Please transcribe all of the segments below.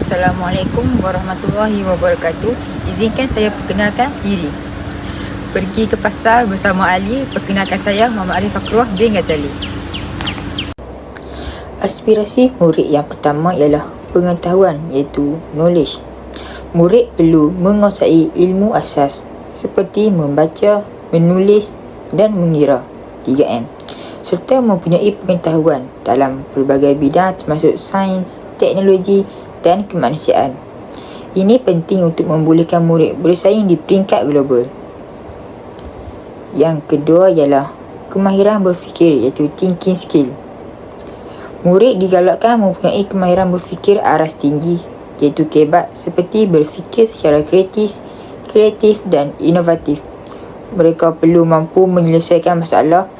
Assalamualaikum warahmatullahi wabarakatuh. Izinkan saya perkenalkan diri. Pergi ke pasar bersama Ali. Perkenalkan saya Muhammad Arif Fakruah bin Ghazali. Aspirasi murid yang pertama ialah pengetahuan, iaitu knowledge. Murid perlu menguasai ilmu asas seperti membaca, menulis dan mengira 3M, serta mempunyai pengetahuan dalam pelbagai bidang termasuk sains, teknologi dan kemanusiaan. Ini penting untuk membolehkan murid bersaing di peringkat global. Yang kedua ialah kemahiran berfikir, iaitu thinking skill. Murid digalakkan mempunyai kemahiran berfikir aras tinggi, iaitu kebat, seperti berfikir secara kreatif dan inovatif. Mereka perlu mampu menyelesaikan masalah,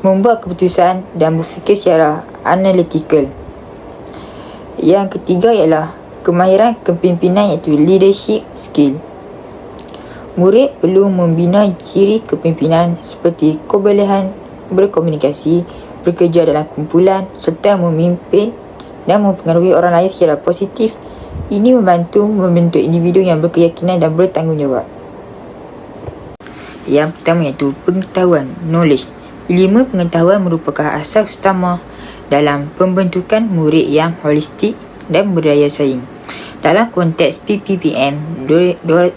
membuat keputusan dan berfikir secara analytical. Yang ketiga ialah kemahiran kepimpinan, iaitu leadership skill. Murid perlu membina ciri kepimpinan seperti kebolehan berkomunikasi, bekerja dalam kumpulan serta memimpin dan mempengaruhi orang lain secara positif. Ini membantu membentuk individu yang berkeyakinan dan bertanggungjawab. Yang pertama iaitu pengetahuan, knowledge. Ilmu pengetahuan merupakan asas utama dalam pembentukan murid yang holistik dan berdaya saing. Dalam konteks PPPM 2013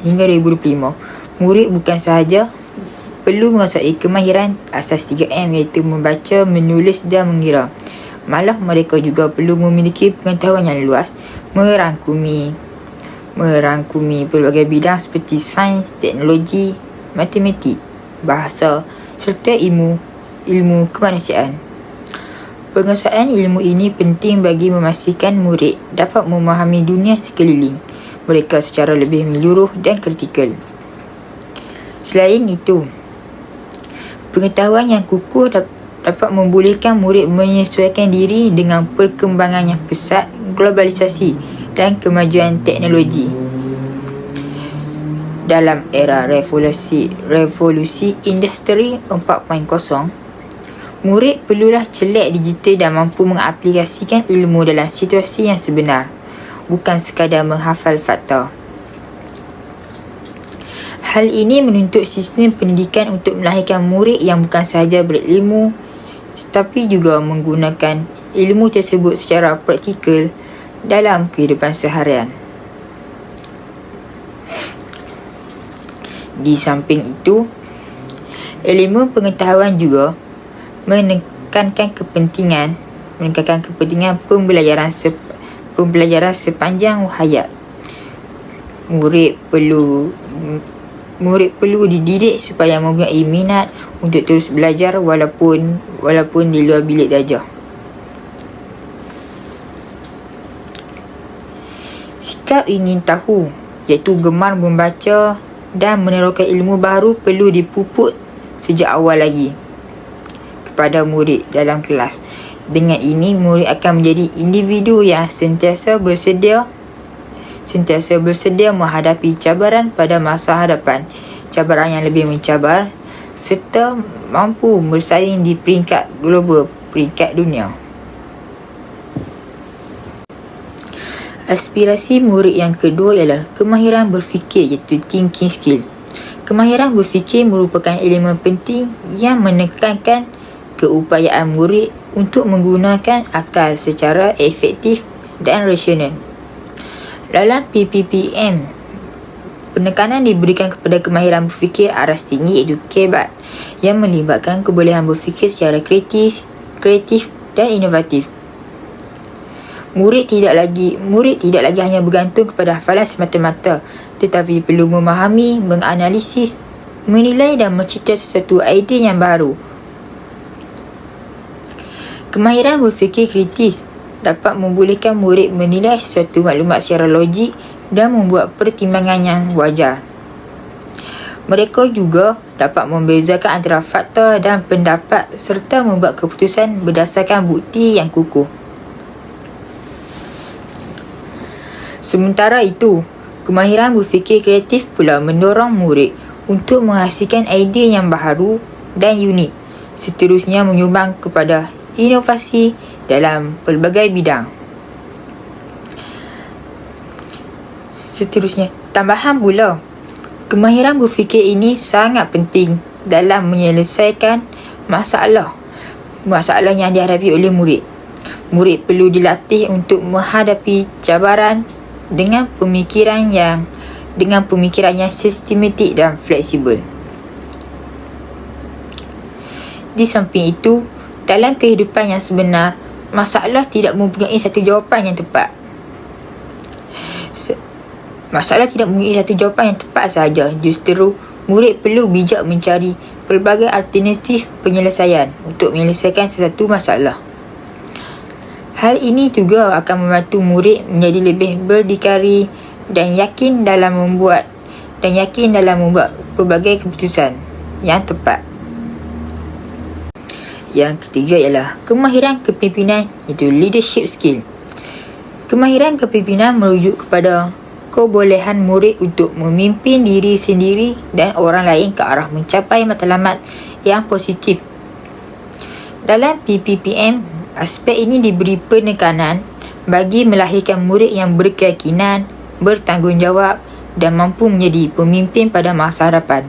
hingga 2025, murid bukan sahaja perlu menguasai kemahiran asas 3M, iaitu membaca, menulis dan mengira. Malah mereka juga perlu memiliki pengetahuan yang luas, merangkumi pelbagai bidang seperti sains, teknologi, matematik, bahasa serta ilmu kemanusiaan. Penguasaan ilmu ini penting bagi memastikan murid dapat memahami dunia sekeliling mereka secara lebih menyeluruh dan kritikal. Selain itu, pengetahuan yang kukuh dapat membolehkan murid menyesuaikan diri dengan perkembangan yang pesat, globalisasi dan kemajuan teknologi. Dalam era revolusi industri 4.0, murid perlulah celik digital dan mampu mengaplikasikan ilmu dalam situasi yang sebenar, bukan sekadar menghafal fakta. Hal ini menuntut sistem pendidikan untuk melahirkan murid yang bukan sahaja berilmu tetapi juga menggunakan ilmu tersebut secara praktikal dalam kehidupan seharian. Di samping itu, ilmu pengetahuan juga menekankan kepentingan pembelajaran sepanjang hayat. Murid perlu dididik supaya mempunyai minat untuk terus belajar walaupun di luar bilik darjah. Sikap ingin tahu, iaitu gemar membaca dan meneroka ilmu baru perlu dipupuk sejak awal lagi kepada murid dalam kelas. Dengan ini, murid akan menjadi individu yang sentiasa bersedia menghadapi cabaran pada masa hadapan, cabaran yang lebih mencabar, serta mampu bersaing di peringkat global, peringkat dunia. Aspirasi murid yang kedua ialah kemahiran berfikir, iaitu thinking skill. Kemahiran berfikir merupakan elemen penting yang menekankan keupayaan murid untuk menggunakan akal secara efektif dan rasional. Dalam PPPM, penekanan diberikan kepada kemahiran berfikir aras tinggi, iaitu kebat, yang melibatkan kebolehan berfikir secara kreatif dan inovatif. Murid tidak lagi hanya bergantung kepada hafalan semata-mata, tetapi perlu memahami, menganalisis, menilai dan mencipta sesuatu idea yang baru. Kemahiran berfikir kritis dapat membolehkan murid menilai sesuatu maklumat secara logik dan membuat pertimbangan yang wajar. Mereka juga dapat membezakan antara fakta dan pendapat serta membuat keputusan berdasarkan bukti yang kukuh. Sementara itu, kemahiran berfikir kreatif pula mendorong murid untuk menghasilkan idea yang baharu dan unik, seterusnya menyumbang kepada inovasi dalam pelbagai bidang. Seterusnya, tambahan pula, kemahiran berfikir ini sangat penting dalam menyelesaikan masalah yang dihadapi oleh murid. Murid perlu dilatih untuk menghadapi cabaran dengan pemikiran yang sistematik dan fleksibel. Di samping itu, dalam kehidupan yang sebenar, masalah tidak mempunyai satu jawapan yang tepat. Sahaja. Justru, murid perlu bijak mencari pelbagai alternatif penyelesaian untuk menyelesaikan sesuatu masalah. Hal ini juga akan membantu murid menjadi lebih berdikari dan yakin dalam membuat pelbagai keputusan yang tepat. Yang ketiga ialah kemahiran kepimpinan, iaitu leadership skill. Kemahiran kepimpinan merujuk kepada kebolehan murid untuk memimpin diri sendiri dan orang lain ke arah mencapai matlamat yang positif. Dalam PPPM, aspek ini diberi penekanan bagi melahirkan murid yang berkeyakinan, bertanggungjawab dan mampu menjadi pemimpin pada masa hadapan.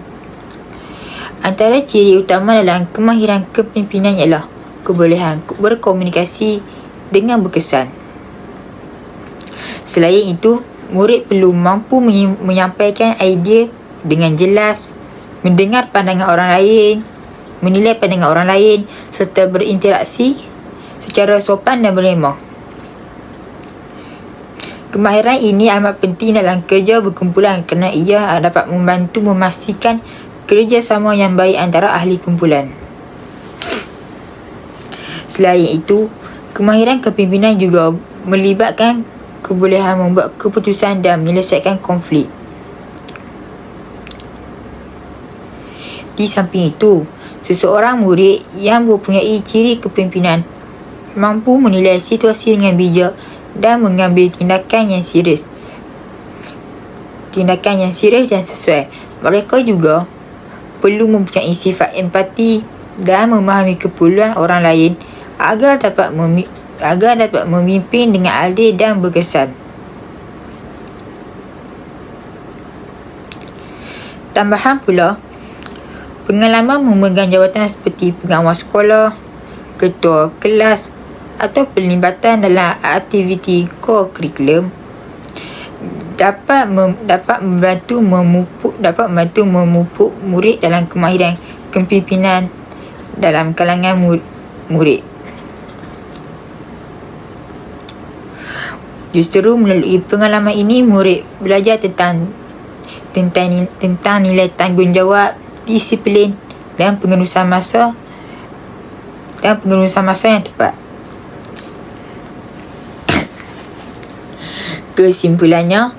Antara ciri utama dalam kemahiran kepimpinan ialah kebolehan berkomunikasi dengan berkesan. Selain itu, murid perlu mampu menyampaikan idea dengan jelas, mendengar pandangan orang lain, menilai pandangan orang lain serta berinteraksi secara sopan dan berhemah. Kemahiran ini amat penting dalam kerja berkumpulan kerana ia dapat membantu memastikan kerjasama yang baik antara ahli kumpulan. Selain itu, kemahiran kepimpinan juga melibatkan kebolehan membuat keputusan dan menyelesaikan konflik. Di samping itu, seseorang murid yang mempunyai ciri kepimpinan mampu menilai situasi dengan bijak dan mengambil tindakan yang serius dan sesuai. Mereka juga perlu mempunyai sifat empati dan memahami keperluan orang lain agar dapat memimpin dengan adil dan berkesan. Tambahan pula, pengalaman memegang jawatan seperti pengawas sekolah, ketua kelas atau pelibatan dalam aktiviti co-curriculum dapat membantu memupuk murid dalam kemahiran kepimpinan dalam kalangan murid. Justru melalui pengalaman ini, murid belajar tentang nilai tanggungjawab, disiplin dan pengurusan masa yang tepat. Kesimpulannya,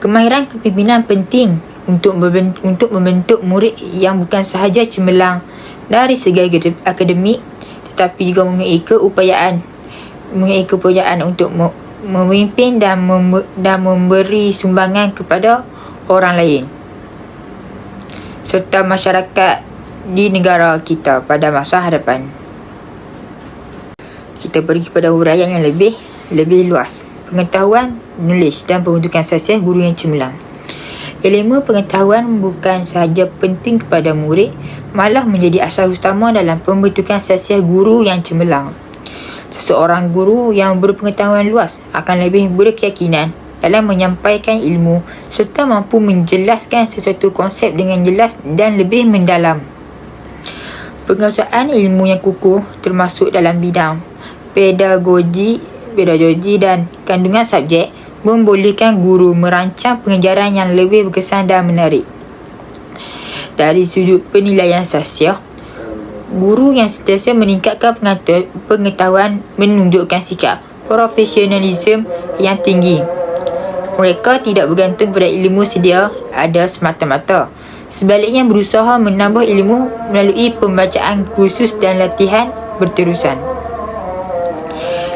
kemahiran kepimpinan penting untuk membentuk murid yang bukan sahaja cemerlang dari segi akademik tetapi juga mempunyai keupayaan untuk memimpin dan memberi sumbangan kepada orang lain serta masyarakat di negara kita pada masa hadapan. Kita pergi kepada huraian yang lebih luas. Pengetahuan, knowledge dan pembentukan sasiah guru yang cemerlang. Ilmu pengetahuan bukan sahaja penting kepada murid, malah menjadi asas utama dalam pembentukan sasiah guru yang cemerlang. Seseorang guru yang berpengetahuan luas akan lebih berkeyakinan dalam menyampaikan ilmu serta mampu menjelaskan sesuatu konsep dengan jelas dan lebih mendalam. Penguasaan ilmu yang kukuh termasuk dalam bidang pedagogi dan kandungan subjek membolehkan guru merancang pengajaran yang lebih berkesan dan menarik. Dari sudut penilaian sasiah, guru yang sentiasa meningkatkan pengetahuan menunjukkan sikap profesionalisme yang tinggi. Mereka tidak bergantung pada ilmu sedia ada semata-mata. Sebaliknya berusaha menambah ilmu melalui pembacaan kursus dan latihan berterusan.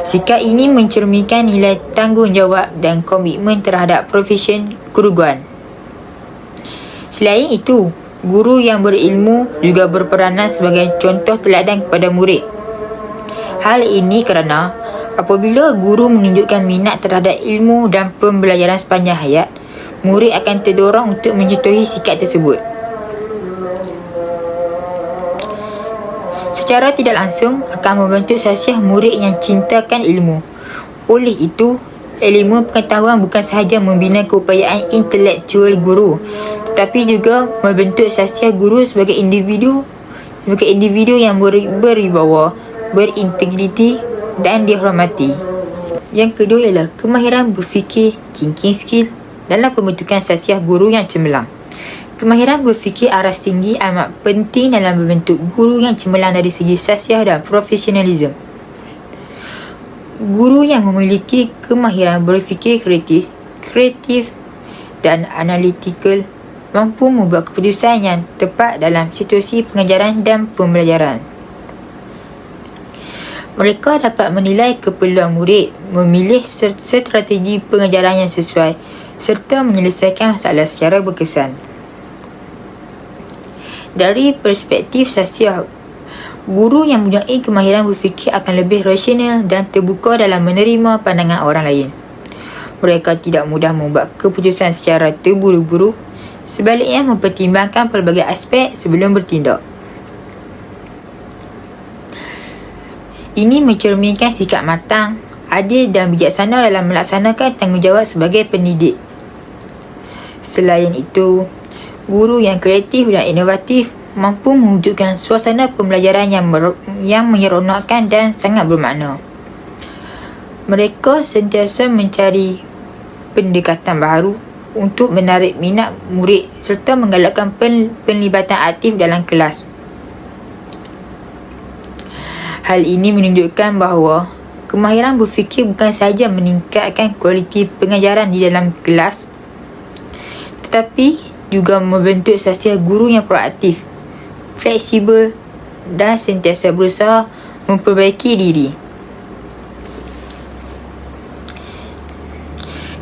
Sikap ini mencerminkan nilai tanggungjawab dan komitmen terhadap profesion keguruan. Selain itu, guru yang berilmu juga berperanan sebagai contoh teladan kepada murid. Hal ini kerana apabila guru menunjukkan minat terhadap ilmu dan pembelajaran sepanjang hayat, murid akan terdorong untuk menyentuhi sikap tersebut. Secara tidak langsung akan membentuk sasiah murid yang cintakan ilmu. Oleh itu, ilmu pengetahuan bukan sahaja membina keupayaan intelektual guru, tetapi juga membentuk sasiah guru sebagai individu yang berwibawa, berintegriti dan dihormati. Yang kedua ialah kemahiran berfikir, thinking skill dalam pembentukan sasiah guru yang cemerlang. Kemahiran berfikir aras tinggi amat penting dalam membentuk guru yang cemerlang dari segi sasiah dan profesionalisme. Guru yang memiliki kemahiran berfikir kreatif dan analytical mampu membuat keputusan yang tepat dalam situasi pengajaran dan pembelajaran. Mereka dapat menilai keperluan murid, memilih strategi pengajaran yang sesuai serta menyelesaikan masalah secara berkesan. Dari perspektif sasiah, guru yang mempunyai kemahiran berfikir akan lebih rasional dan terbuka dalam menerima pandangan orang lain. Mereka tidak mudah membuat keputusan secara terburu-buru, sebaliknya mempertimbangkan pelbagai aspek sebelum bertindak. Ini mencerminkan sikap matang, adil dan bijaksana dalam melaksanakan tanggungjawab sebagai pendidik. Selain itu, guru yang kreatif dan inovatif mampu mewujudkan suasana pembelajaran yang menyeronokkan dan sangat bermakna. Mereka sentiasa mencari pendekatan baru untuk menarik minat murid serta menggalakkan penlibatan aktif dalam kelas. Hal ini menunjukkan bahawa kemahiran berfikir bukan sahaja meningkatkan kualiti pengajaran di dalam kelas, tetapi juga membentuk sasiah guru yang proaktif, fleksibel dan sentiasa berusaha memperbaiki diri.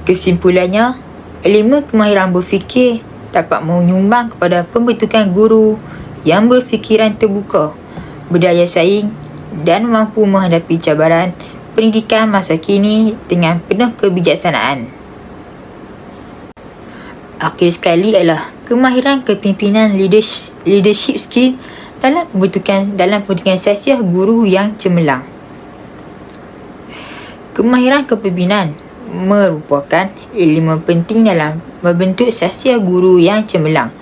Kesimpulannya, elemen kemahiran berfikir dapat menyumbang kepada pembentukan guru yang berfikiran terbuka, berdaya saing dan mampu menghadapi cabaran pendidikan masa kini dengan penuh kebijaksanaan. Akhir sekali adalah kemahiran kepimpinan leadership skill dalam pembentukan sasiah guru yang cemerlang. Kemahiran kepimpinan merupakan elemen penting dalam membentuk sasiah guru yang cemerlang,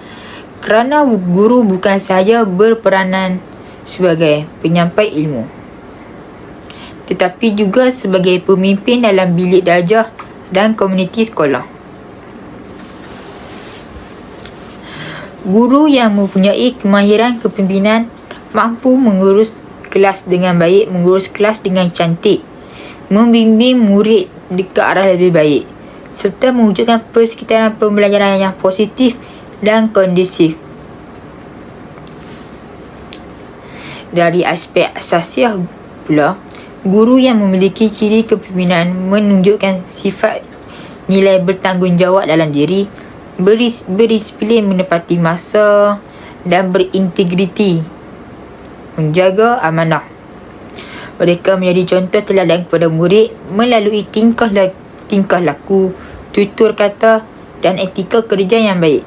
kerana guru bukan sahaja berperanan sebagai penyampai ilmu, tetapi juga sebagai pemimpin dalam bilik darjah dan komuniti sekolah. Guru yang mempunyai kemahiran kepimpinan mampu mengurus kelas dengan baik, mengurus kelas dengan cantik, membimbing murid ke arah lebih baik, serta mewujudkan persekitaran pembelajaran yang positif dan kondusif. Dari aspek sasiah pula, guru yang memiliki ciri kepimpinan menunjukkan sifat nilai bertanggungjawab dalam diri, berdisiplin menepati masa dan berintegriti, menjaga amanah. Mereka menjadi contoh teladan kepada murid melalui tingkah laku, tutur kata dan etika kerja yang baik.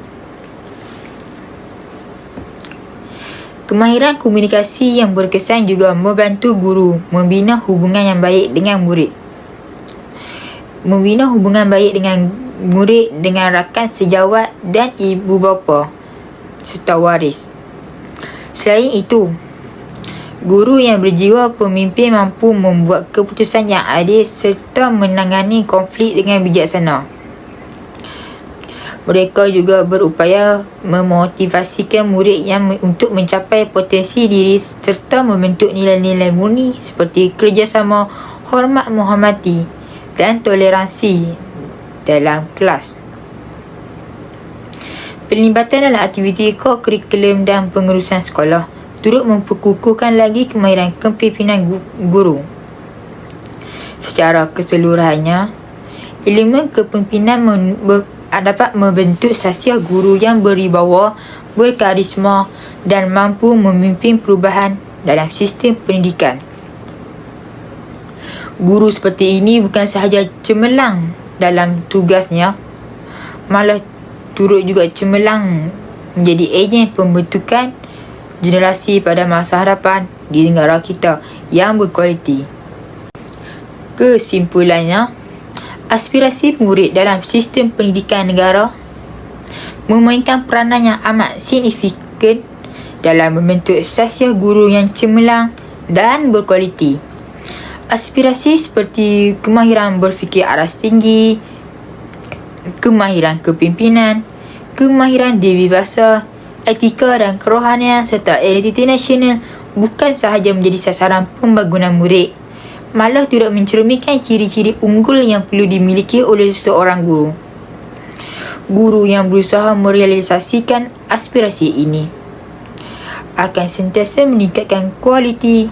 Kemahiran komunikasi yang berkesan juga membantu guru membina hubungan yang baik dengan murid. Membina hubungan baik dengan murid dengan rakan sejawat dan ibu bapa serta waris. Selain itu, guru yang berjiwa pemimpin mampu membuat keputusan yang adil serta menangani konflik dengan bijaksana. Mereka juga berupaya memotivasikan murid untuk mencapai potensi diri serta membentuk nilai-nilai murni seperti kerjasama, hormat menghormati dan toleransi dalam kelas. Pelibatan dalam aktiviti ko-kurikulum dan pengurusan sekolah turut memperkukuhkan lagi kemahiran kepimpinan guru. Secara keseluruhannya, elemen kepimpinan dapat membentuk sasiah guru yang berwibawa, berkarisma dan mampu memimpin perubahan dalam sistem pendidikan. Guru seperti ini bukan sahaja cemerlang dalam tugasnya, malah turut juga cemerlang menjadi ejen pembentukan generasi pada masa hadapan di negara kita yang berkualiti. Kesimpulannya, aspirasi murid dalam sistem pendidikan negara memainkan peranan yang amat signifikan dalam membentuk sasiah guru yang cemerlang dan berkualiti. Aspirasi seperti kemahiran berfikir aras tinggi, kemahiran kepimpinan, kemahiran diri bahasa, etika dan kerohanian serta identiti nasional bukan sahaja menjadi sasaran pembangunan murid, malah turut mencerminkan ciri-ciri unggul yang perlu dimiliki oleh seorang guru. Guru yang berusaha merealisasikan aspirasi ini akan sentiasa meningkatkan kualiti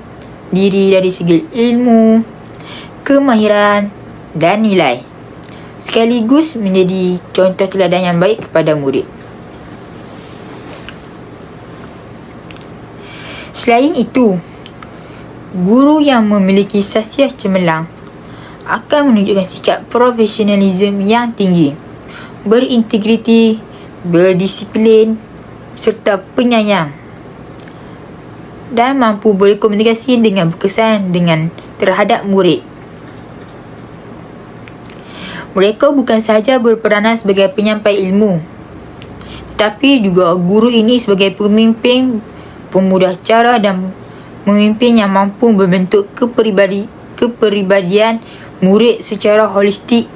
diri dari segi ilmu, kemahiran dan nilai, sekaligus menjadi contoh teladan yang baik kepada murid. Selain itu, guru yang memiliki sasiah cemerlang akan menunjukkan sikap profesionalisme yang tinggi, berintegriti, berdisiplin serta penyayang, dan mampu berkomunikasi dengan berkesan terhadap murid. Mereka bukan sahaja berperanan sebagai penyampai ilmu, tetapi juga guru ini sebagai pemimpin, pemudah cara dan pemimpin yang mampu membentuk kepribadian murid secara holistik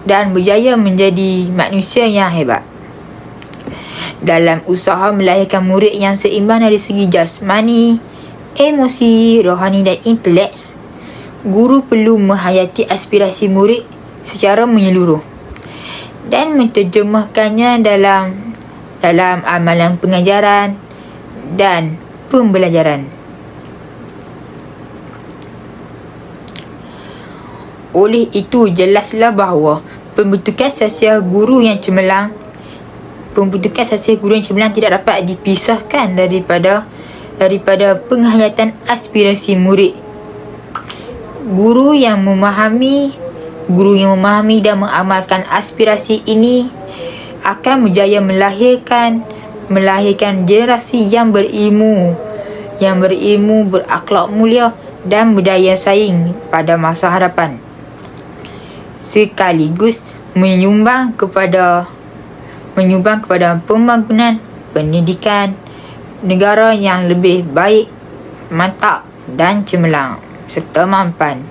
dan berjaya menjadi manusia yang hebat. Dalam usaha melahirkan murid yang seimbang dari segi jasmani, emosi, rohani dan intelek, guru perlu menghayati aspirasi murid secara menyeluruh dan menterjemahkannya dalam amalan pengajaran dan pembelajaran. Oleh itu, jelaslah bahawa pembentukan sasiah guru yang cemerlang tidak dapat dipisahkan daripada penghayatan aspirasi murid. Guru yang memahami dan mengamalkan aspirasi ini akan berjaya melahirkan generasi yang berilmu, berakhlak mulia dan berdaya saing pada masa hadapan, sekaligus menyumbang kepada pembangunan pendidikan negara yang lebih baik, mantap dan cemerlang serta mampan.